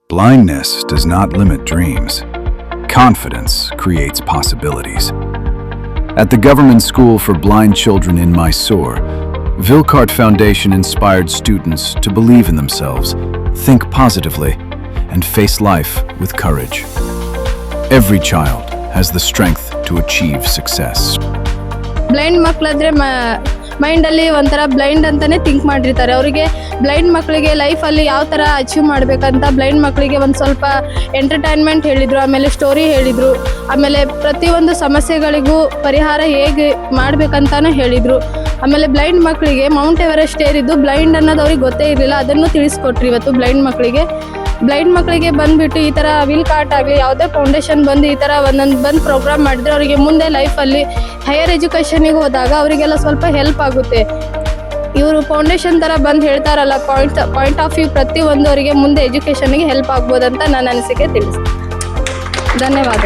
Blindness does not limit dreams. Confidence creates possibilities. At the Government School for Blind Children in Mysore, Vilcart Foundation inspired students to believe in themselves, think positively, and face life with courage. Every child has the strength to achieve success. Blind ಮಕ್ಕಳಾದ್ರೆ ಮೈಂಡಲ್ಲಿ ಒಂಥರ blind ಅಂತಲೇ think ಮಾಡಿರ್ತಾರೆ. ಅವರಿಗೆ blind ಮಕ್ಕಳಿಗೆ ಲೈಫಲ್ಲಿ ಯಾವ ಥರ ಅಚೀವ್ ಮಾಡಬೇಕಂತ ಬ್ಲೈಂಡ್ ಮಕ್ಕಳಿಗೆ ಒಂದು ಸ್ವಲ್ಪ ಎಂಟರ್ಟೈನ್ಮೆಂಟ್ ಹೇಳಿದರು, ಆಮೇಲೆ ಸ್ಟೋರಿ ಹೇಳಿದರು, ಆಮೇಲೆ ಪ್ರತಿಯೊಂದು ಸಮಸ್ಯೆಗಳಿಗೂ ಪರಿಹಾರ ಹೇಗೆ ಮಾಡಬೇಕಂತಾನು ಹೇಳಿದರು. ಆಮೇಲೆ ಬ್ಲೈಂಡ್ ಮಕ್ಕಳಿಗೆ ಮೌಂಟ್ ಎವರೆಸ್ಟ್ ಏರಿದ್ದು ಬ್ಲೈಂಡ್ ಅನ್ನೋದು ಅವ್ರಿಗೆ ಗೊತ್ತೇ ಇರಲಿಲ್ಲ, ಅದನ್ನು ತಿಳಿಸ್ಕೊಟ್ರಿ ಇವತ್ತು. ಬ್ಲೈಂಡ್ ಮಕ್ಕಳಿಗೆ ಬಂದುಬಿಟ್ಟು ಈ ಥರ ವಿಲ್ಕಾರ್ಟ್ ಆಗಲಿ ಯಾವುದೇ ಫೌಂಡೇಶನ್ ಬಂದು ಈ ಥರ ಒಂದೊಂದು ಪ್ರೋಗ್ರಾಮ್ ಮಾಡಿದ್ರೆ ಅವರಿಗೆ ಮುಂದೆ ಲೈಫಲ್ಲಿ ಹೈಯರ್ ಎಜುಕೇಷನಿಗೆ ಹೋದಾಗ ಅವರಿಗೆಲ್ಲ ಸ್ವಲ್ಪ ಹೆಲ್ಪ್ ಆಗುತ್ತೆ. ಇವರು ಫೌಂಡೇಶನ್ ಥರ ಬಂದು ಹೇಳ್ತಾರಲ್ಲ, ಪಾಯಿಂಟ್ ಆಫ್ ವ್ಯೂ ಪ್ರತಿಯೊಂದು ಅವರಿಗೆ ಮುಂದೆ ಎಜುಕೇಷನ್ಗೆ ಹೆಲ್ಪ್ ಆಗ್ಬೋದಂತ ನನ್ನ ಅನಿಸಿಕೆ ತಿಳಿಸ್ತೀನಿ. ಧನ್ಯವಾದ.